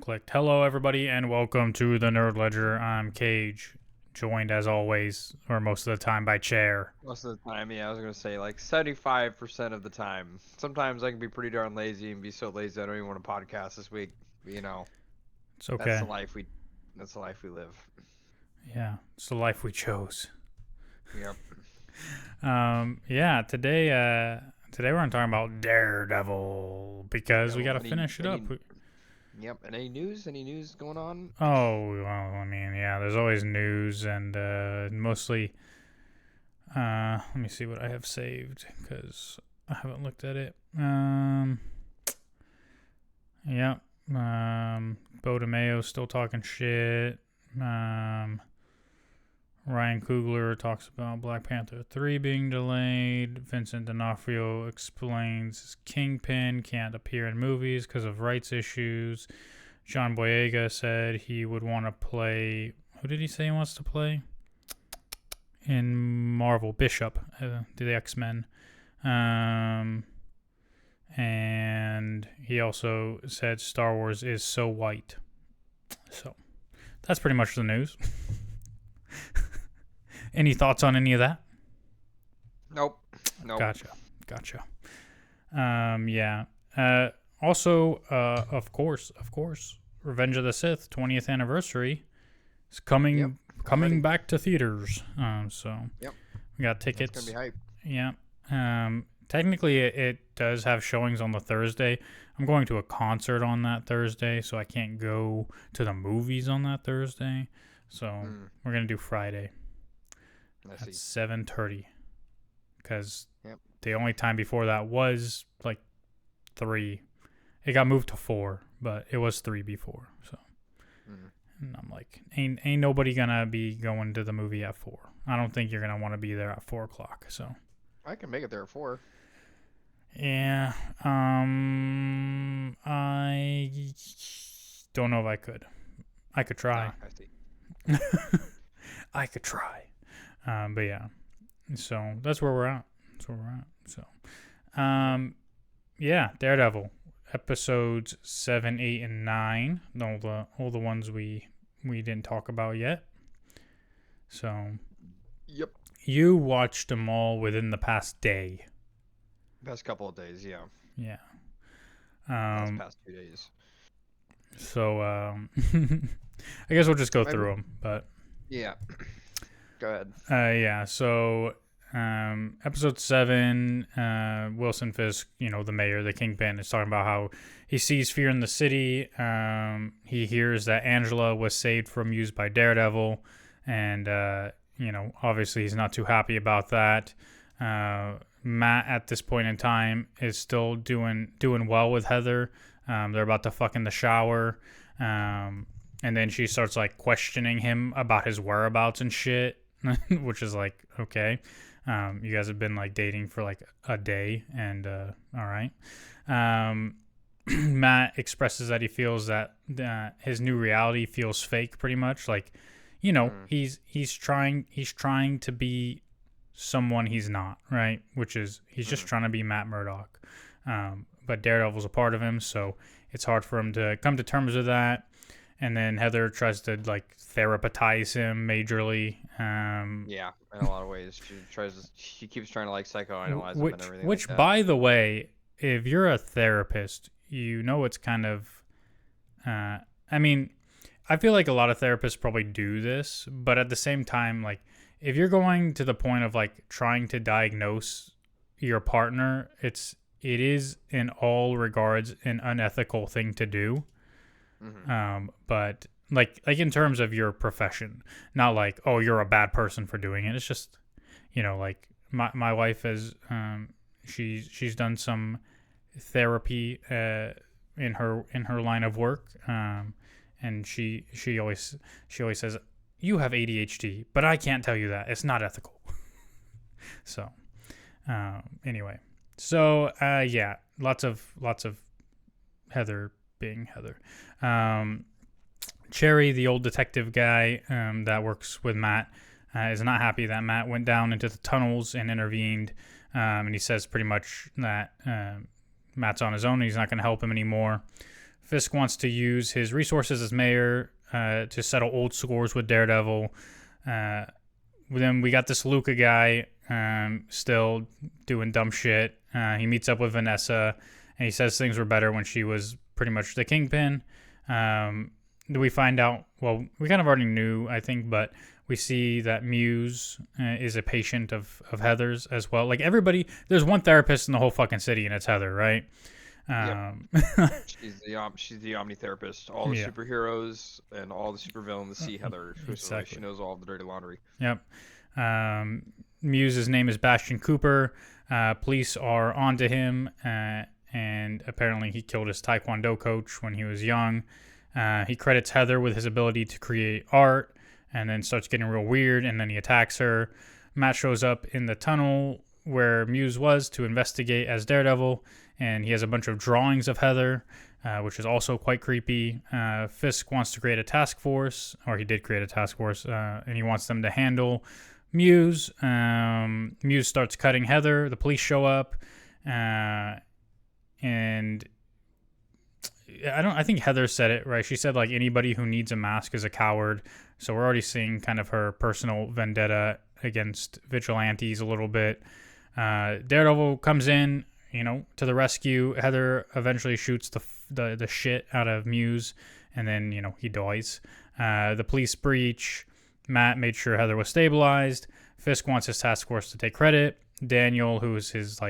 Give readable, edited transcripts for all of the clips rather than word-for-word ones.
clicked. Hello, everybody, and welcome to the Nerd Ledger. I'm Cage, joined as always, or most of the time, by Chair. Most of the time, yeah, I was gonna say like 75% of the time. Sometimes I can be pretty darn lazy and be so lazy I don't even want to podcast this week. But, It's that's okay. the life we that's the life we live. Yeah, it's the life we chose. Yep. Today we're gonna talk about Daredevil because we Devil. gotta finish it up. Yep. And any news? Any news going on? Oh, well, I mean, yeah, there's always news and mostly. Let me see what I have saved because I haven't looked at it. Yeah. Bo DeMayo's still talking shit. Ryan Coogler talks about Black Panther 3 being delayed. Vincent D'Onofrio explains Kingpin can't appear in movies because of rights issues. John Boyega said he would want to play. Who did he say he wants to play? In Marvel, Bishop, the X-Men. And he also said Star Wars is so white. So that's pretty much the news. Any thoughts on any of that? Nope. Gotcha. Yeah. Also, of course, Revenge of the Sith 20th anniversary is coming back to theaters. So Yep. we got tickets. It's gonna be hype. Yeah. Technically, it does have showings on the Thursday. I'm going to a concert on that Thursday, so I can't go to the movies on that Thursday. So we're gonna do Friday at 7:30, because the only time before that was like 3. It got moved to 4, but it was 3 before. So, and I'm like, ain't nobody gonna be going to the movie at 4. I don't think you're gonna want to be there at 4:00. So I can make it there at 4. yeah, I don't know if I could. I could try. I see. I could try. But yeah, so that's where we're at. So, yeah, Daredevil episodes 7, 8, and 9. All the ones we didn't talk about yet. So, Yep. you watched them all within the past day. Past couple of days, yeah. Yeah. Past 2 days. So, I guess we'll just go through them. But yeah. Go ahead. Yeah. So, episode 7, Wilson Fisk, the mayor, the Kingpin, is talking about how he sees fear in the city. He hears that Angela was saved from use by Daredevil, and obviously he's not too happy about that. Matt at this point in time is still doing well with Heather. They're about to fuck in the shower. And then she starts like questioning him about his whereabouts and shit, which is like, okay. You guys have been like dating for like a day, and all right. Matt expresses that he feels that his new reality feels fake, pretty much. Like, he's trying to be someone he's not, right? Which is he's just trying to be Matt Murdock. But Daredevil's a part of him, so it's hard for him to come to terms with that. And then Heather tries to like therapize him majorly. Yeah, in a lot of ways. She keeps trying to like psychoanalyze him and everything. Which, like that. By the way, if you're a therapist, it's kind of. I mean, I feel like a lot of therapists probably do this, but at the same time, like if you're going to the point of like trying to diagnose your partner, it is in all regards an unethical thing to do. But like in terms of your profession, not like, oh, you're a bad person for doing it. It's just, like my wife has, she's done some therapy in her line of work, and she always says, you have ADHD, but I can't tell you that. It's not ethical. So, anyway, so yeah, lots of Heather being Heather. Cherry, the old detective guy that works with Matt, is not happy that Matt went down into the tunnels and intervened. And he says pretty much that Matt's on his own and he's not going to help him anymore. Fisk wants to use his resources as mayor to settle old scores with Daredevil. Then we got this Luca guy still doing dumb shit. He meets up with Vanessa, and he says things were better when she was pretty much the kingpin. We find out, well, we kind of already knew, I think, but we see that Muse is a patient of Heather's as well. Like, everybody, there's one therapist in the whole fucking city, and it's Heather, right? Yep. She's the omnitherapist. All the superheroes and all the supervillains see Heather. Exactly. She knows all the dirty laundry. Yep. Muse's name is Bastion Cooper. Police are onto him, and apparently he killed his Taekwondo coach when he was young. He credits Heather with his ability to create art, and then starts getting real weird, and then he attacks her. Matt shows up in the tunnel where Muse was to investigate as Daredevil, and he has a bunch of drawings of Heather, which is also quite creepy. Fisk wants to create a task force, or he did create a task force, and he wants them to handle Muse. Muse starts cutting Heather. The police show up, and I think Heather said it right. She said, like, anybody who needs a mask is a coward. So we're already seeing kind of her personal vendetta against vigilantes a little bit. Daredevil comes in, to the rescue. Heather eventually shoots the shit out of Muse, and then, he dies. The police breach. Matt made sure Heather was stabilized. Fisk wants his task force to take credit. Daniel, who's his,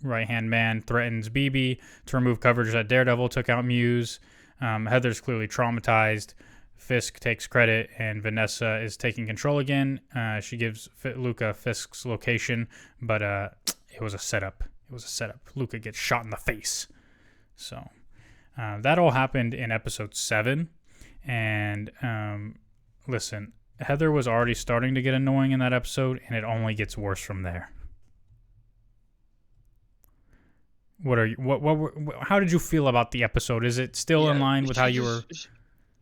right-hand man, threatens BB to remove coverage that Daredevil took out Muse. Heather's clearly traumatized. Fisk takes credit, and Vanessa is taking control again. She gives Luca Fisk's location, but it was a setup. Luca gets shot in the face. So that all happened in episode 7. And listen, Heather was already starting to get annoying in that episode, and it only gets worse from there. How did you feel about the episode? Is it still in line with how you were?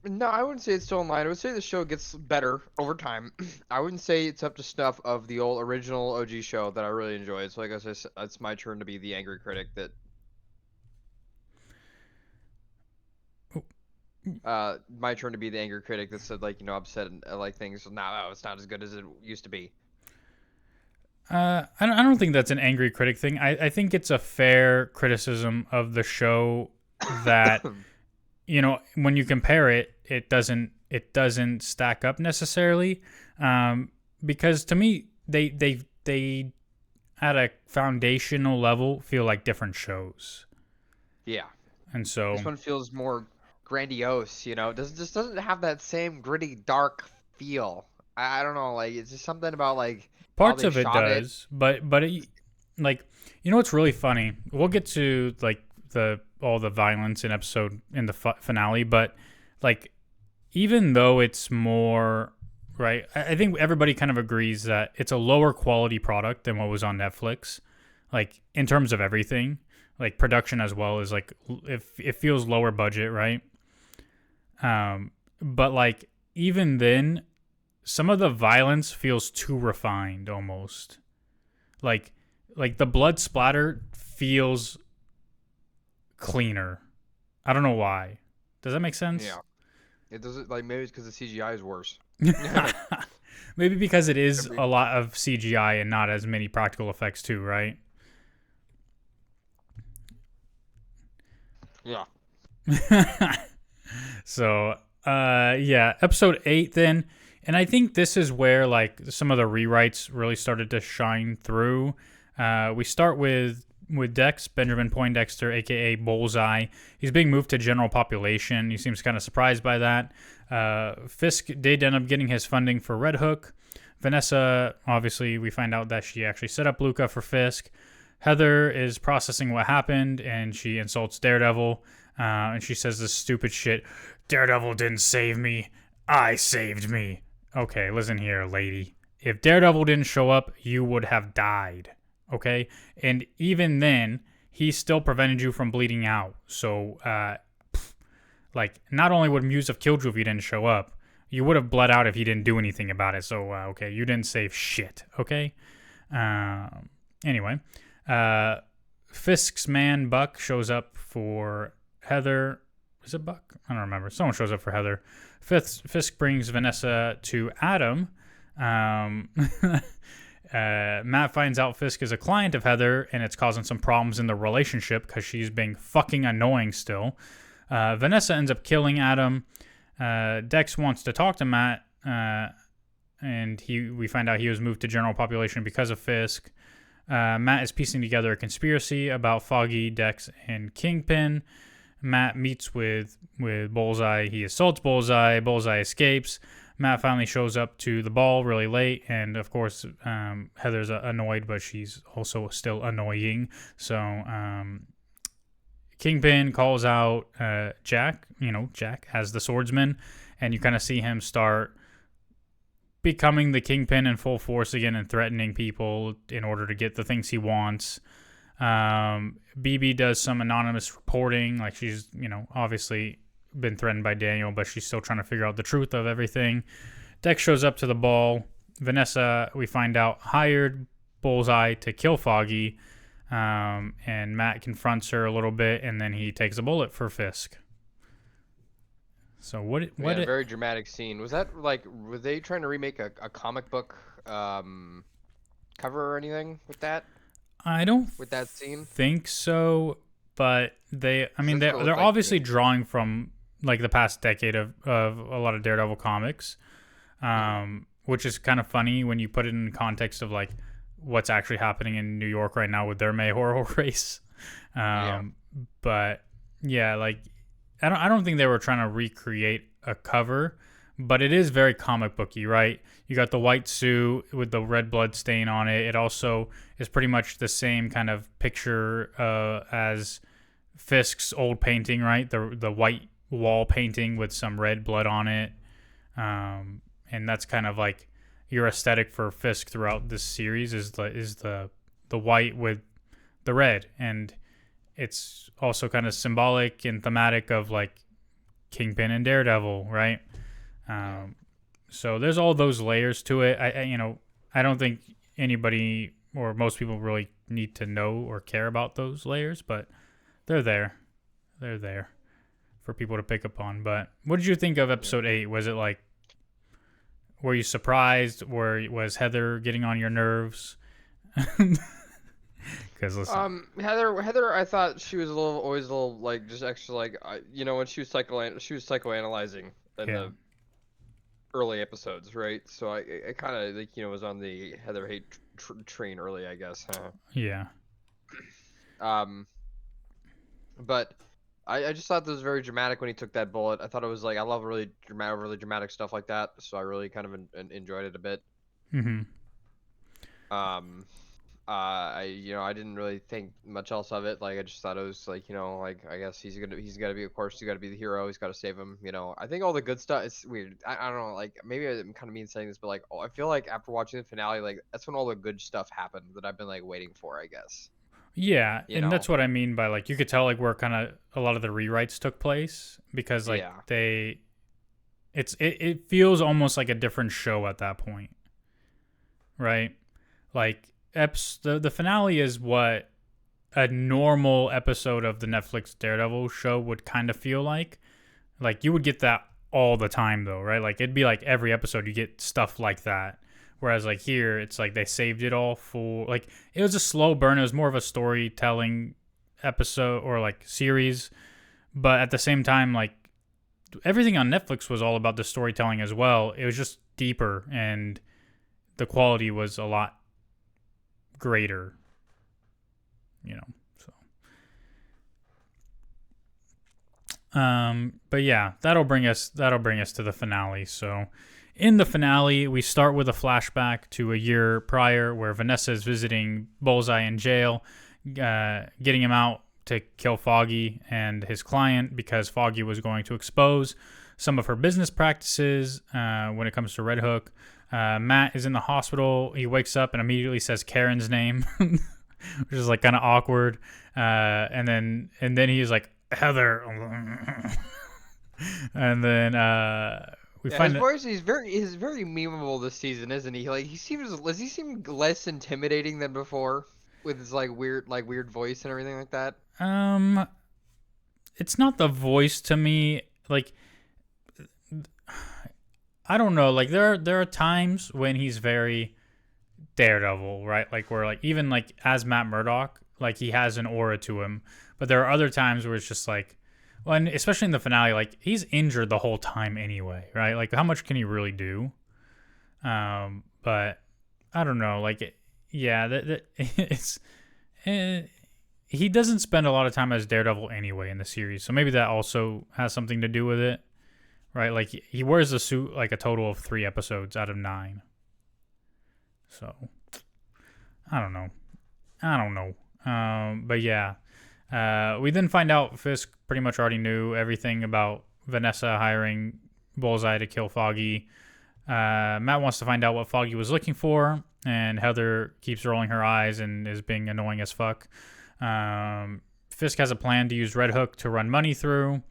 No, I wouldn't say it's still in line. I would say the show gets better over time. I wouldn't say it's up to snuff of the old original OG show that I really enjoyed. So I guess it's my turn to be the angry critic that. My turn to be the angry critic that said, upset and things. No, it's not as good as it used to be. I don't think that's an angry critic thing. I think it's a fair criticism of the show that, when you compare it, it doesn't stack up necessarily. Because to me, they at a foundational level feel like different shows. Yeah. And so this one feels more grandiose, just doesn't have that same gritty, dark feel. I don't know, it's just something about parts of it does, but it, what's really funny? We'll get to all the violence in the finale, but even though it's more right, I think everybody kind of agrees that it's a lower quality product than what was on Netflix, in terms of everything, production as well as it feels lower budget, right? But even then, some of the violence feels too refined almost. The blood splatter feels cleaner. I don't know why. Does that make sense? Yeah. It doesn't, maybe it's because the CGI is worse. Maybe because it is a lot of CGI and not as many practical effects too, right? Yeah. So, episode 8 then. And I think this is where some of the rewrites really started to shine through. We start with Dex, Benjamin Poindexter, aka Bullseye. He's being moved to general population. He seems kind of surprised by that. Fisk did end up getting his funding for Red Hook. Vanessa, obviously, we find out that she actually set up Luca for Fisk. Heather is processing what happened, and she insults Daredevil. And she says this stupid shit. Daredevil didn't save me. I saved me. Okay, listen here, lady. If Daredevil didn't show up, you would have died. Okay? And even then, he still prevented you from bleeding out. So, not only would Muse have killed you if he didn't show up, you would have bled out if he didn't do anything about it. So, okay, you didn't save shit. Okay? Anyway, Fisk's man, Buck, shows up for Heather. is it Buck? I don't remember. Someone shows up for Heather. Fisk brings Vanessa to Adam. Matt finds out Fisk is a client of Heather, and it's causing some problems in the relationship because she's being fucking annoying still. Vanessa ends up killing Adam. Dex wants to talk to Matt, and we find out he was moved to general population because of Fisk. Matt is piecing together a conspiracy about Foggy, Dex, and Kingpin. Matt meets with Bullseye. He assaults Bullseye. Bullseye escapes. Matt finally shows up to the ball really late, and of course, Heather's annoyed, but she's also still annoying. So Kingpin calls out Jack, Jack as the swordsman, and you kind of see him start becoming the Kingpin in full force again and threatening people in order to get the things he wants. BB does some anonymous reporting, like she's, obviously been threatened by Daniel, but she's still trying to figure out the truth of everything. Dex shows up to the ball. Vanessa, we find out, hired Bullseye to kill Foggy, and Matt confronts her a little bit, and then he takes a bullet for Fisk. So what? A very dramatic scene. Was that were they trying to remake a comic book cover or anything with that? I don't with that scene think so, but they're obviously drawing from like the past decade of a lot of Daredevil comics, which is kind of funny when you put it in context of like what's actually happening in New York right now with their mayoral race. But yeah, like I don't think they were trying to recreate a cover, but it is very comic booky, right? You got the white suit with the red blood stain on it. It also is pretty much the same kind of picture as Fisk's old painting, right? The white wall painting with some red blood on it. And that's kind of like your aesthetic for Fisk throughout this series is the white with the red. And it's also kind of symbolic and thematic of like Kingpin and Daredevil, right? So there's all those layers to it. I don't think anybody or most people really need to know or care about those layers, but they're there. They're there for people to pick up on. But what did you think of episode 8? Was it like, were you surprised? Was Heather getting on your nerves? Because listen, Heather, I thought she was always a little like just extra like when she was psychoanalyzing in the early episodes, right? So I kind of like was on the Heather hate train early, I guess. Huh? Yeah. But I just thought this was very dramatic when he took that bullet. I thought it was like I love really dramatic stuff like that, so I really kind of enjoyed it a bit. I didn't really think much else of it. Like I just thought it was like I guess he's got to be, of course, he's got to be the hero. He's got to save him. I think all the good stuff. It's weird. I don't know. Like maybe I'm kind of mean saying this, but like I feel like after watching the finale, like that's when all the good stuff happened that I've been like waiting for, I guess. Yeah, and that's what I mean by like you could tell like where kind of a lot of the rewrites took place because like it feels almost like a different show at that point, right? Like the finale is what a normal episode of the Netflix Daredevil show would kind of feel like. Like you would get that all the time though, right? Like it'd be like every episode you get stuff like that. Whereas like here, it's like they saved it all for like it was a slow burn. It was more of a storytelling episode or like series, but at the same time, like everything on Netflix was all about the storytelling as well. It was just deeper and the quality was a lot greater, so. But yeah, that'll bring us to the finale. So. In the finale, we start with a flashback to a year prior where Vanessa is visiting Bullseye in jail, getting him out to kill Foggy and his client because Foggy was going to expose some of her business practices when it comes to Red Hook. Matt is in the hospital. He wakes up and immediately says Karen's name, which is like kind of awkward. And then he's like, Heather. And then... his voice is very memeable this season, isn't he? Like does he seem less intimidating than before with his weird voice and everything like that? it's not the voice to me. Like, I don't know. Like there are times when he's very Daredevil, right? Like where like even like as Matt Murdock, like he has an aura to him. But there are other times where it's just like, well, and especially in the finale, like he's injured the whole time anyway, right? Like how much can he really do? But I don't know. Like, yeah, it's he doesn't spend a lot of time as Daredevil anyway in the series, so maybe that also has something to do with it, right? Like he wears the suit like a total of 3 episodes out of 9. So I don't know. But yeah, we then find out Fisk pretty much already knew everything about Vanessa hiring Bullseye to kill Foggy. Matt wants to find out what Foggy was looking for, and Heather keeps rolling her eyes and is being annoying as fuck. Fisk has a plan to use Red Hook to run money through,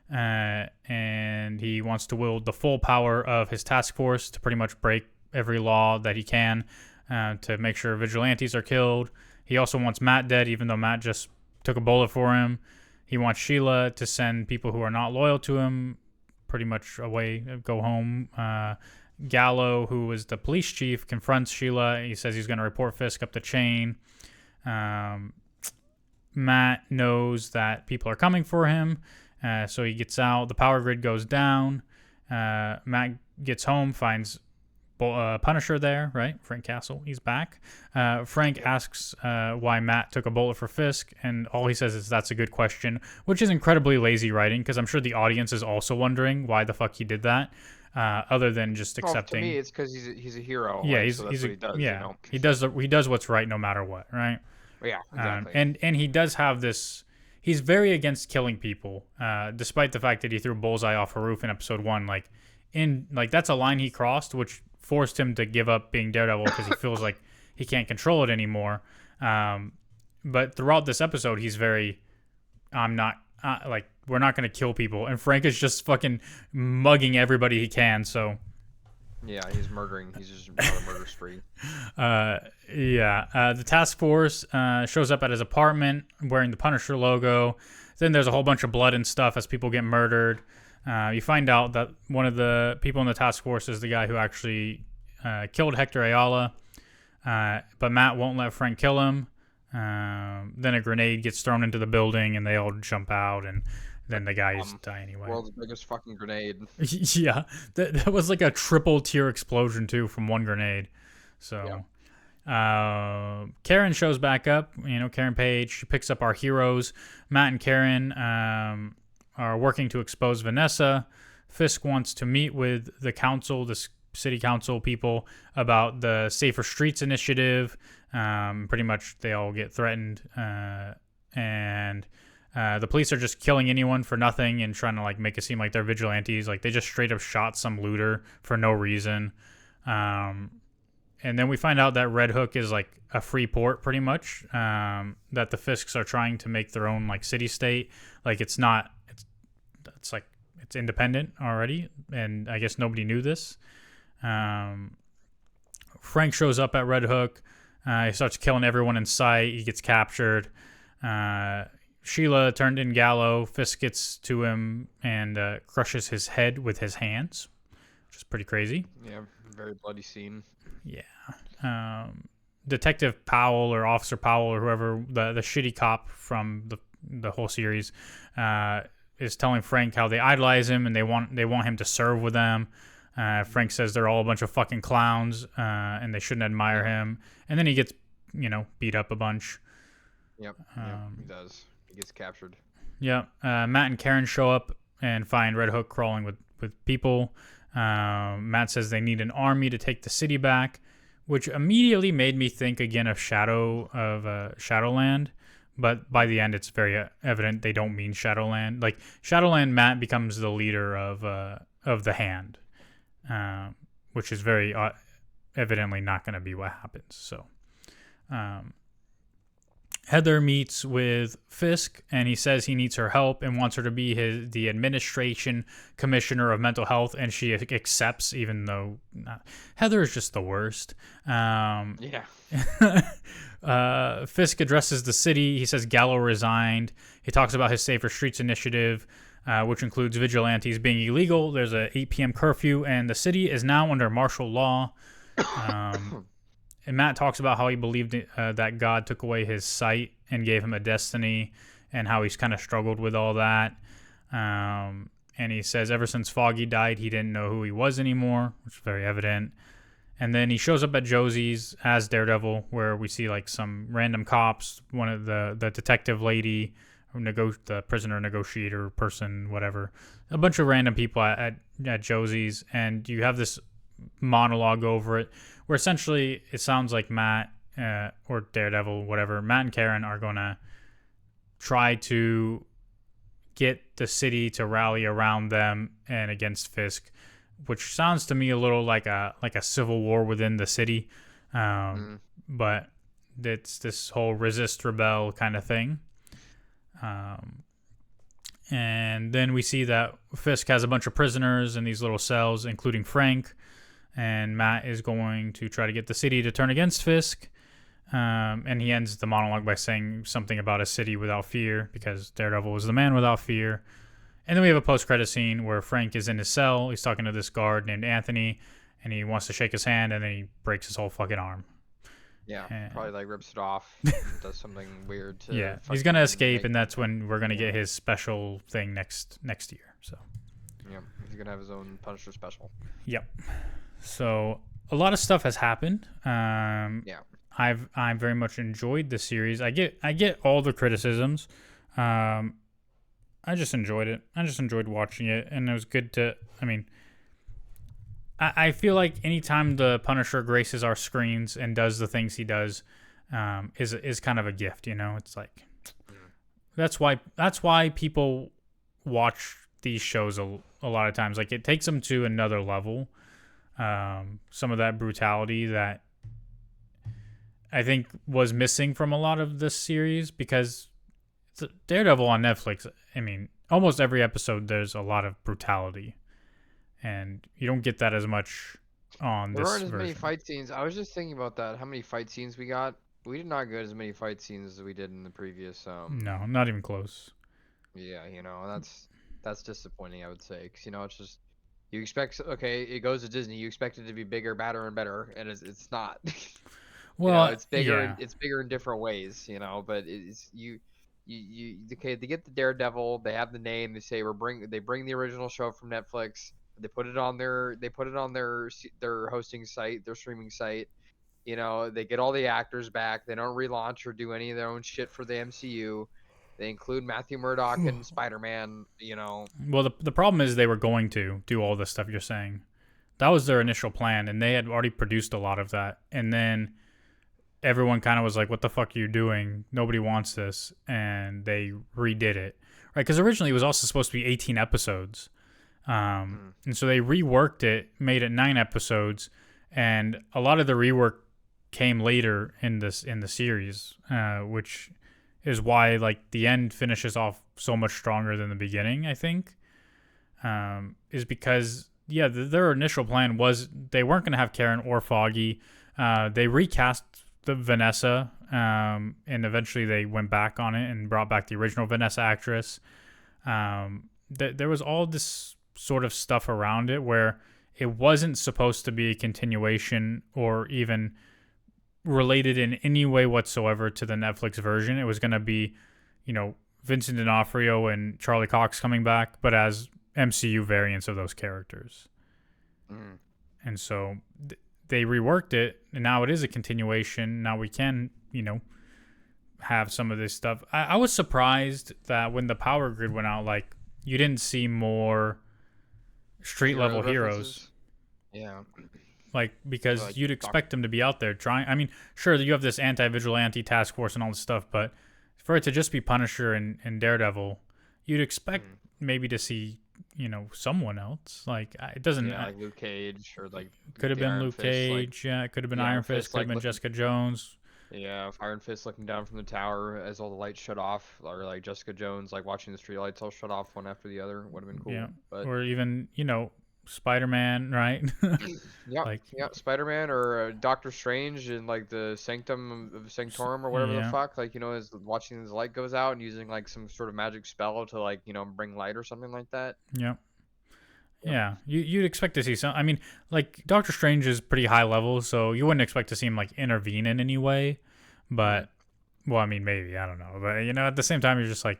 and he wants to wield the full power of his task force to pretty much break every law that he can to make sure vigilantes are killed. He also wants Matt dead, even though Matt just took a bullet for him. He wants Sheila to send people who are not loyal to him pretty much away, go home. Gallo, who was the police chief, confronts Sheila. He says he's going to report Fisk up the chain. Matt knows that people are coming for him, so he gets out. The power grid goes down. Matt gets home, finds Punisher there, right? Frank Castle, he's back. Frank asks why Matt took a bullet for Fisk, and all he says is that's a good question, which is incredibly lazy writing, because I'm sure the audience is also wondering why the fuck he did that, other than just accepting. To me, it's because he's a hero. Yeah, like, so that's what he does. Yeah, you know? he does what's right no matter what, right? Yeah, exactly. And he does have this. He's very against killing people, despite the fact that he threw Bullseye off a roof in episode 1. Like that's a line he crossed, which forced him to give up being Daredevil because he feels like he can't control it anymore. But throughout this episode, he's very, I'm not, like, we're not going to kill people. And Frank is just fucking mugging everybody he can, so. Yeah, he's murdering. He's just on a murder spree. The task force shows up at his apartment wearing the Punisher logo. Then there's a whole bunch of blood and stuff as people get murdered. You find out that one of the people in the task force is the guy who actually killed Hector Ayala, but Matt won't let Frank kill him. Then a grenade gets thrown into the building, and they all jump out, and then the guys die anyway. World's biggest fucking grenade. Yeah, that was like a triple tier explosion too from one grenade. So, yeah. Karen shows back up. Karen Page. She picks up our heroes. Matt and Karen are working to expose Vanessa. Fisk wants to meet with the council, the city council people, about the Safer Streets initiative. Pretty much they all get threatened, and the police are just killing anyone for nothing and trying to like make it seem like they're vigilantes. Like they just straight up shot some looter for no reason. And then we find out that Red Hook is like a free port, pretty much. That the Fisks are trying to make their own like city state. Like it's not. It's like it's independent already, and I guess nobody knew this. Frank shows up at Red Hook. He starts killing everyone in sight. He gets captured. Sheila turned in Gallo. Fisk gets to him and crushes his head with his hands, which is pretty crazy. Yeah, very bloody scene. Yeah. Detective Powell or Officer Powell or whoever, the shitty cop from the whole series, is telling Frank how they idolize him and they want him to serve with them. Frank says they're all a bunch of fucking clowns and they shouldn't admire him. And then he gets, beat up a bunch. Yep, he does. He gets captured. Yep. Matt and Karen show up and find Red Hook crawling with people. Matt says they need an army to take the city back, which immediately made me think again of Shadowland. But by the end, it's very evident they don't mean Shadowland. Like Shadowland, Matt becomes the leader of the Hand, which is very evidently not going to be what happens. So, Heather meets with Fisk, and he says he needs her help and wants her to be the administration commissioner of mental health, and she accepts, even though Heather is just the worst. Yeah. Fisk addresses the city. He says Gallo resigned. He talks about his Safer Streets initiative, which includes vigilantes being illegal. There's a 8 p.m. curfew, and the city is now under martial law. And Matt talks about how he believed that God took away his sight and gave him a destiny, and how he's kind of struggled with all that. And he says ever since Foggy died, he didn't know who he was anymore, which is very evident. And then he shows up at Josie's as Daredevil, where we see like some random cops, one of the detective lady, the prisoner negotiator person, whatever, a bunch of random people at Josie's, and you have this monologue over it, where essentially it sounds like Matt or Daredevil, whatever, Matt and Karen are gonna try to get the city to rally around them and against Fisk, which sounds to me a little like a civil war within the city, but it's this whole resist rebel kind of thing. And then we see that Fisk has a bunch of prisoners in these little cells, including Frank, and Matt is going to try to get the city to turn against Fisk. And he ends the monologue by saying something about a city without fear, because Daredevil was the man without fear. And then we have a post-credit scene where Frank is in his cell. He's talking to this guard named Anthony, and he wants to shake his hand, and then he breaks his whole fucking arm. Yeah, and probably like rips it off, and does something weird to. Yeah, he's gonna escape, and that's when we're gonna get his special thing next year. So. Yeah, he's gonna have his own Punisher special. Yep. So a lot of stuff has happened. Yeah. I've very much enjoyed the series. I get all the criticisms. I just enjoyed it. I just enjoyed watching it, and it was good to. I mean, I feel like anytime the Punisher graces our screens and does the things he does, is kind of a gift. You know, it's like that's why people watch these shows a lot of times. Like, it takes them to another level. Some of that brutality that I think was missing from a lot of this series, because it's Daredevil on Netflix. I mean, almost every episode there's a lot of brutality, and you don't get that as much on this version. There aren't as many fight scenes. I was just thinking about that. How many fight scenes we got? We did not get as many fight scenes as we did in the previous. No, not even close. Yeah, that's disappointing, I would say, because it's just you expect. Okay, it goes to Disney. You expect it to be bigger, badder, and better, and it's not. Well, it's bigger. yeah. It's bigger in different ways, but it's you. Okay, they get the Daredevil. They have the name. They say they bring the original show from Netflix. They put it on their hosting site, their streaming site. They get all the actors back. They don't relaunch or do any of their own shit for the MCU. They include Matthew Murdock and Spider-Man. Well, the problem is they were going to do all this stuff you're saying. That was their initial plan, and they had already produced a lot of that. And then everyone kind of was like, what the fuck are you doing? Nobody wants this. And they redid it. Right? Because originally it was also supposed to be 18 episodes. And so they reworked it, made it 9 episodes. And a lot of the rework came later in the series, which is why like the end finishes off so much stronger than the beginning, I think. Is because, yeah, their initial plan was they weren't going to have Karen or Foggy. They recast the Vanessa, and eventually they went back on it and brought back the original Vanessa actress. There was all this sort of stuff around it where it wasn't supposed to be a continuation or even related in any way whatsoever to the Netflix version. It was going to be, Vincent D'Onofrio and Charlie Cox coming back, but as MCU variants of those characters. And so they reworked it, and now it is a continuation. Now we can, have some of this stuff. I was surprised that when the power grid went out, like, you didn't see more street level heroes. Yeah. Like, because you'd expect them to be out there trying. I mean, sure, you have this anti-vigilante task force and all this stuff, but for it to just be Punisher and Daredevil, you'd expect maybe to see, someone else. Like, it doesn't. Yeah, like Luke Cage, or like could have been Luke Cage. Yeah, it could have been Iron Fist. Could have been Jessica Jones. Yeah, Iron Fist looking down from the tower as all the lights shut off, or like Jessica Jones like watching the street lights all shut off one after the other would have been cool. Yeah, but or even Spider-Man, right? Yep, Like, yep. Spider-Man or Doctor Strange in like the Sanctum of Sanctorum or whatever the yeah, fuck. Like, is watching his light goes out and using like some sort of magic spell to like, bring light or something like that. yeah, Yep. yeah. You'd expect to see some. I mean, like Doctor Strange is pretty high level, so you wouldn't expect to see him like intervene in any way. Hmm. But well, I mean, maybe I don't know. But at the same time, you're just like,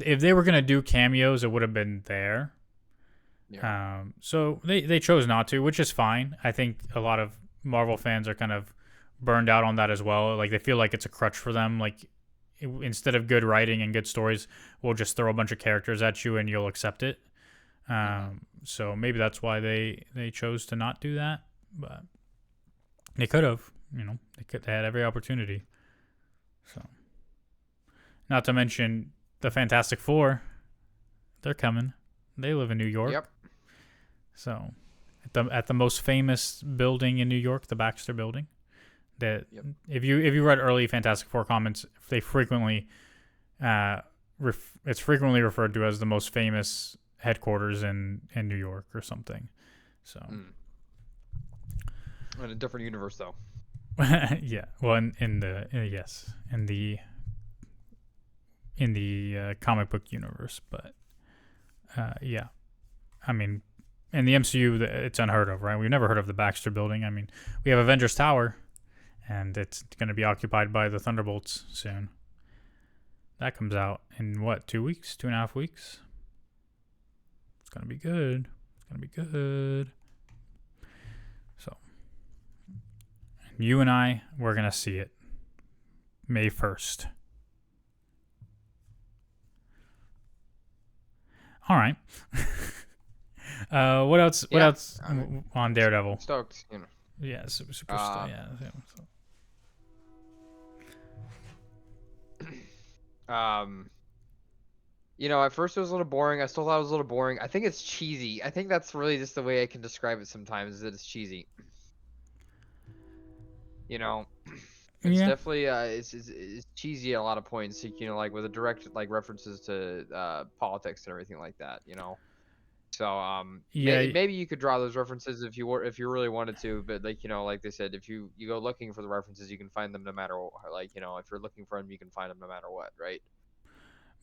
if they were gonna do cameos, it would have been there. Yeah. So they chose not to, which is fine. I think a lot of Marvel fans are kind of burned out on that as well. Like they feel like it's a crutch for them. Like instead of good writing and good stories, we'll just throw a bunch of characters at you and you'll accept it. Hmm. So maybe that's why they chose to not do that. But they could have. They had every opportunity. So not to mention the Fantastic Four. They're coming. They live in New York. Yep. So at the most famous building in New York, the Baxter Building. That Yep. if you read early Fantastic Four comments, they frequently it's frequently referred to as the most famous headquarters in New York or something. So Mm. In a different universe though. yeah, well in the yes in the comic book universe, but yeah, I mean in the MCU it's unheard of, right? We've never heard of the Baxter Building. I mean, we have Avengers Tower, and it's going to be occupied by the Thunderbolts soon. That comes out in what, 2 weeks, 2.5 weeks? It's going to be good. It's going to be good. So, you and I, we're going to see it May 1st. All right. What else? What Yeah. else on Daredevil? Stoked. Yeah, super stuff. Yeah. Um. At first it was a little boring. I still thought it was a little boring. I think it's cheesy. I think that's really just the way I can describe it sometimes, is that it's cheesy. You know, it's Yeah. definitely it's cheesy at a lot of points. Like with the direct like references to politics and everything like that. So Yeah. maybe you could draw those references if you really wanted to, but like they said, if you go looking for the references, you can find them no matter what. Like if you're looking for them, you can find them no matter what, right?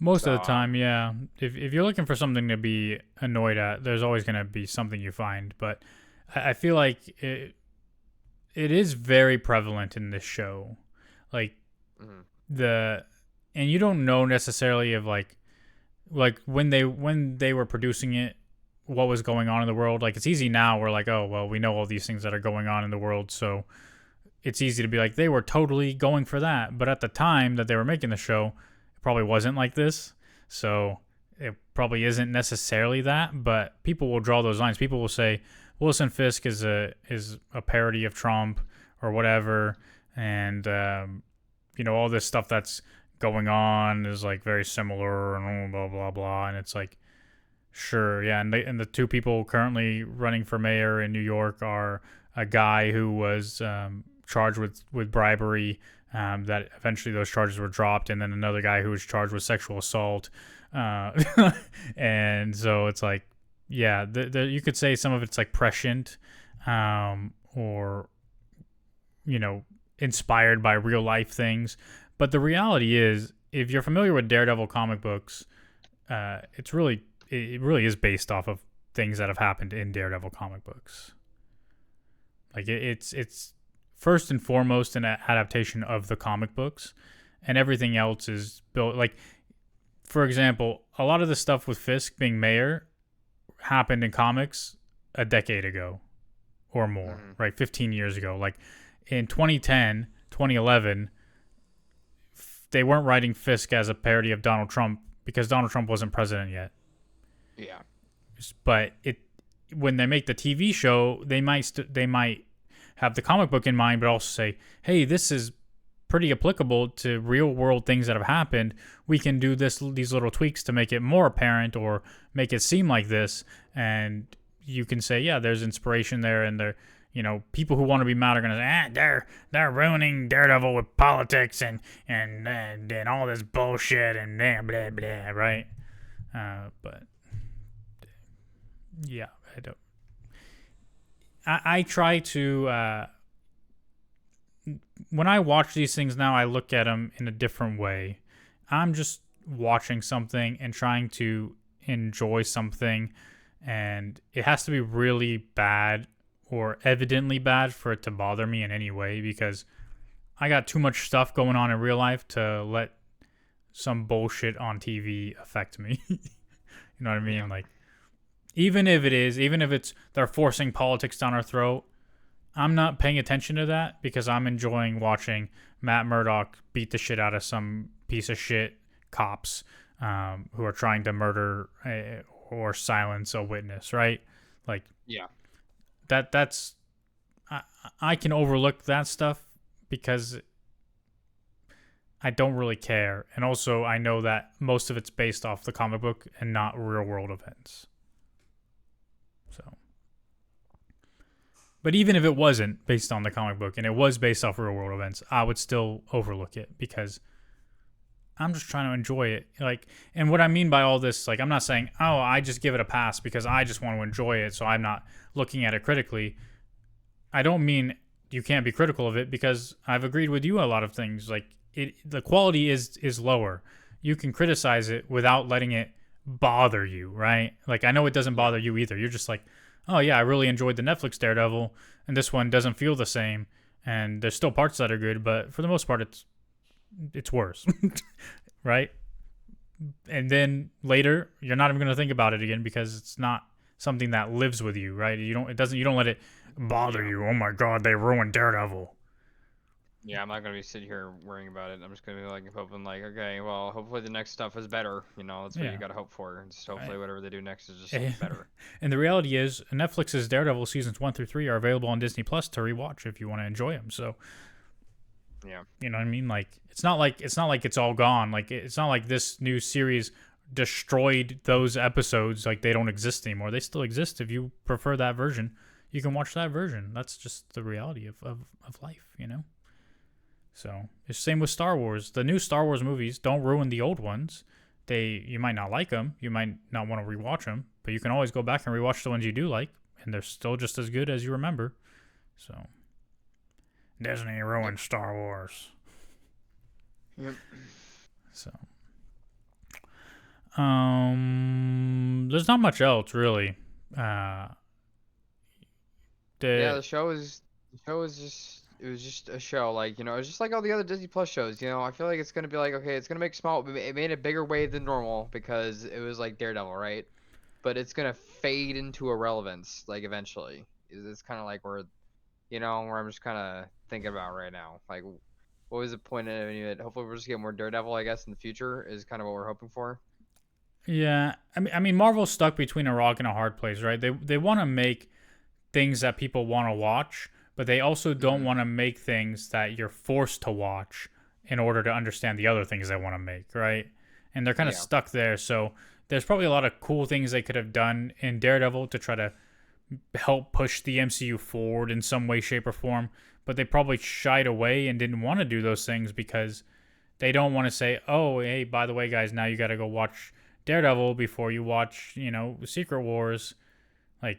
Most So of the time, yeah. If you're looking for something to be annoyed at, there's always going to be something you find. But I feel like it is very prevalent in this show. Like mhm. the and you don't know necessarily of like when they were producing it, what was going on in the world. Like it's easy now, we're like, oh well, we know all these things that are going on in the world, so it's easy to be like they were totally going for that. But at the time that they were making the show, it probably wasn't like this. So it probably isn't necessarily that, but people will draw those lines. People will say Wilson Fisk is a parody of Trump or whatever, and all this stuff that's going on is like very similar and blah blah blah. And it's like, sure, yeah. And the two people currently running for mayor in New York are a guy who was charged with bribery. That eventually those charges were dropped, and then another guy who was charged with sexual assault. And so it's like, yeah, you could say some of it's like prescient, or inspired by real life things. But the reality is, if you're familiar with Daredevil comic books, it really is based off of things that have happened in Daredevil comic books. Like it's first and foremost an adaptation of the comic books, and everything else is built. Like, for example, a lot of the stuff with Fisk being mayor happened in comics a decade ago or more, Mhm. right? 15 years ago. Like in 2010, 2011, they weren't writing Fisk as a parody of Donald Trump because Donald Trump wasn't president yet. Yeah. But when they make the TV show, they might have the comic book in mind, but also say, hey, this is pretty applicable to real world things that have happened. We can do these little tweaks to make it more apparent or make it seem like this. And you can say, yeah, there's inspiration there, and there, people who want to be mad are gonna say, they're ruining Daredevil with politics and all this bullshit and blah blah blah, right? But Yeah, I don't. I try to when I watch these things now, I look at them in a different way. I'm just watching something and trying to enjoy something, and it has to be really bad or evidently bad for it to bother me in any way, because I got too much stuff going on in real life to let some bullshit on TV affect me. You know what I mean? Yeah. Like, even if it's they're forcing politics down our throat, I'm not paying attention to that because I'm enjoying watching Matt Murdock beat the shit out of some piece of shit cops who are trying to murder or silence a witness, right? Like Yeah. that's I can overlook that stuff because I don't really care, and also I know that most of it's based off the comic book and not real world events. So, but even if it wasn't based on the comic book and it was based off real world events, I would still overlook it because I'm just trying to enjoy it. Like, and what I mean by all this, like, I'm not saying, oh, I just give it a pass because I just want to enjoy it, so I'm not looking at it critically. I don't mean you can't be critical of it because I've agreed with you a lot of things. Like, the quality is lower. You can criticize it without letting it bother you, right? Like, I know it doesn't bother you either. You're just like, oh yeah, I really enjoyed the Netflix Daredevil, and this one doesn't feel the same. And there's still parts that are good, but for the most part, it's worse, right? And then later, you're not even gonna think about it again because it's not something that lives with you, right? You don't let it bother you. Oh my god, they ruined Daredevil. Yeah, I'm not gonna be sitting here worrying about it. I'm just gonna be like hoping, like, okay, well, hopefully the next stuff is better. You know, that's what you Yeah. gotta hope for. Just hopefully Right. whatever they do next is just better. And the reality is, Netflix's Daredevil seasons 1 through 3 are available on Disney Plus to rewatch if you want to enjoy them. So, Yeah. you know what I mean? Like, it's not like it's all gone. Like, it's not like this new series destroyed those episodes. Like, they don't exist anymore. They still exist. If you prefer that version, you can watch that version. That's just the reality of life, you know. So it's the same with Star Wars. The new Star Wars movies don't ruin the old ones. You might not like them, you might not want to rewatch them, but you can always go back and rewatch the ones you do like, and they're still just as good as you remember. So Disney ruined Star Wars. Yep. So there's not much else really. Yeah, the show is just it was just a show, like, you know, it's just like all the other Disney Plus shows, you know. I feel like it's gonna be like, okay, it's gonna make small, it made a bigger wave than normal because it was like Daredevil, right? But it's gonna fade into irrelevance, like, eventually. It's kind of like where I'm just kind of thinking about right now, like, what was the point of it? Hopefully we'll just get more Daredevil, I guess, in the future is kind of what we're hoping for. Yeah, I mean, Marvel's stuck between a rock and a hard place, right? They want to make things that people want to watch, but they also don't Hmm. want to make things that you're forced to watch in order to understand the other things they want to make, right? And they're kind of Yeah. stuck there. So there's probably a lot of cool things they could have done in Daredevil to try to help push the MCU forward in some way, shape, or form, but they probably shied away and didn't want to do those things because they don't want to say, oh, hey, by the way, guys, now you got to go watch Daredevil before you watch, Secret Wars. Like,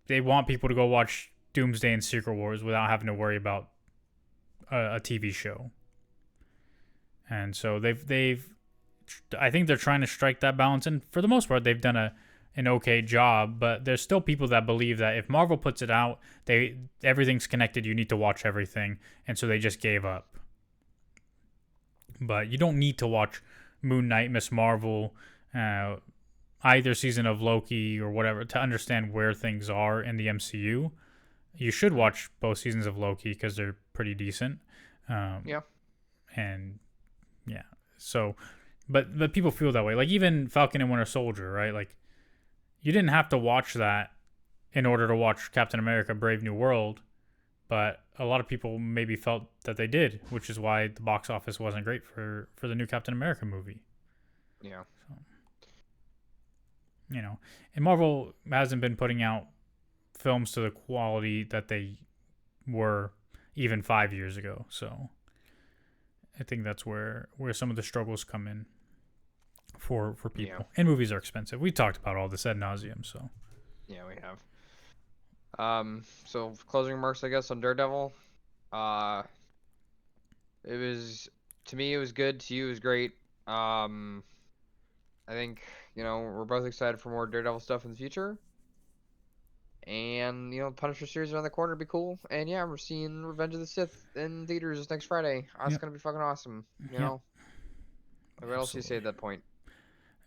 they want people to go watch Doomsday and Secret Wars without having to worry about a TV show. And so I think they're trying to strike that balance, and for the most part, they've done an okay job. But there's still people that believe that if Marvel puts it out, everything's connected. You need to watch everything, and so they just gave up. But you don't need to watch Moon Knight, Miss Marvel, either season of Loki or whatever to understand where things are in the MCU. You should watch both seasons of Loki because they're pretty decent. Yeah. And yeah, so but people feel that way. Like, even Falcon and Winter Soldier, right? Like, you didn't have to watch that in order to watch Captain America: Brave New World, but a lot of people maybe felt that they did, which is why the box office wasn't great for the new Captain America movie. Yeah. So, and Marvel hasn't been putting out films to the quality that they were even 5 years ago. So I think that's where some of the struggles come in for people. Yeah. And movies are expensive. We talked about all this ad nauseum. So Yeah, we have. So closing remarks, I guess, on Daredevil. Uh, it was to me, it was good. To you, it was great. Um, I think we're both excited for more Daredevil stuff in the future. And Punisher series around the corner would be cool. And yeah, we're seeing Revenge of the Sith in theaters next Friday. That's Yep. gonna be fucking awesome. Yep. Like, what else do you say Absolutely. at that point?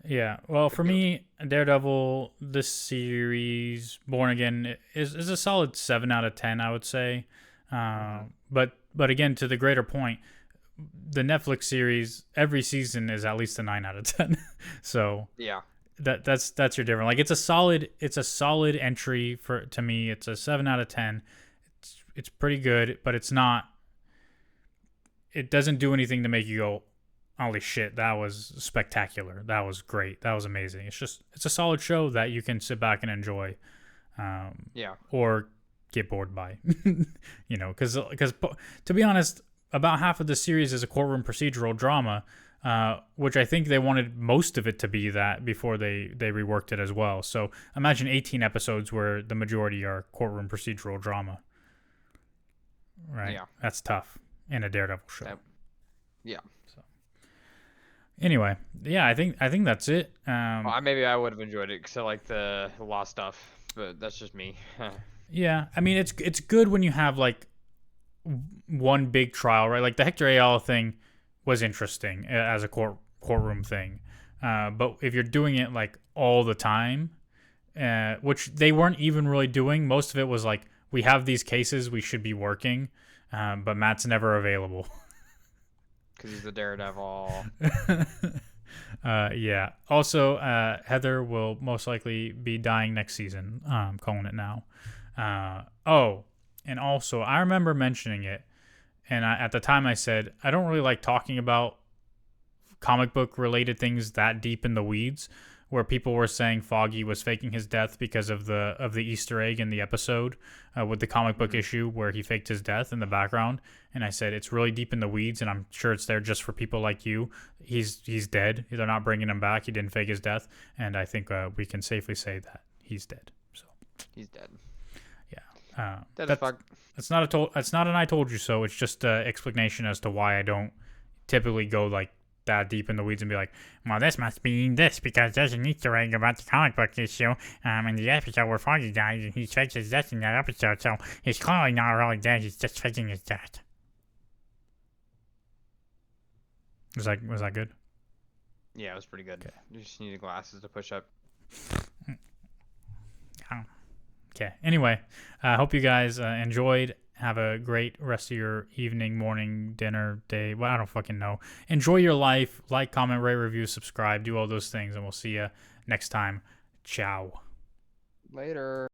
Yeah. Well, But for me, Daredevil, this series, Born Again, is a solid 7 out of 10, I would say. hmm But again, to the greater point, the Netflix series every season is at least a 9 out of 10. So yeah, that's your difference. Like it's a solid entry for to me. It's a 7 out of 10. It's pretty good, but it's not. It doesn't do anything to make you go, holy shit, that was spectacular. That was great. That was amazing. It's a solid show that you can sit back and enjoy, yeah, or get bored by. Because to be honest, about half of the series is a courtroom procedural drama, which I think they wanted most of it to be that before they reworked it as well. So imagine 18 episodes where the majority are courtroom procedural drama. Right, yeah, that's tough in a Daredevil show. that, yeah. So anyway, yeah, I think that's it. Well, maybe I would have enjoyed it because I like the law stuff, but that's just me. Yeah, I mean it's good when you have like one big trial, right? Like the Hector Ayala thing was interesting as a courtroom thing, but if you're doing it like all the time, which they weren't even really doing, most of it was like we have these cases we should be working, but Matt's never available. Because he's the Daredevil. Yeah. Also, Heather will most likely be dying next season. I'm calling it now. Oh, and also, I remember mentioning it, and at the time I said I don't really like talking about comic book related things that deep in the weeds, where people were saying Foggy was faking his death because of the Easter egg in the episode, with the comic book hmm issue where he faked his death in the background. And I said it's really deep in the weeds, and I'm sure it's there just for people like you. He's dead. They're not bringing him back. He didn't fake his death, and I think we can safely say that he's dead. So He's dead. yeah, Dead as fuck. it's not an I told you so. It's just an explanation as to why I don't typically go like that deep in the weeds and be like, well, this must mean this because there's an Easter egg about the comic book issue. In the episode where Foggy died, and he fakes his death in that episode, so he's clearly not really dead. He's just faking his death. Was that good? Yeah, it was pretty good. Okay. You just needed glasses to push up. Okay. Anyway, I hope you guys enjoyed. Have a great rest of your evening, morning, dinner, day. Well, I don't fucking know. Enjoy your life. Like, comment, rate, review, subscribe. Do all those things, and we'll see you next time. Ciao. Later.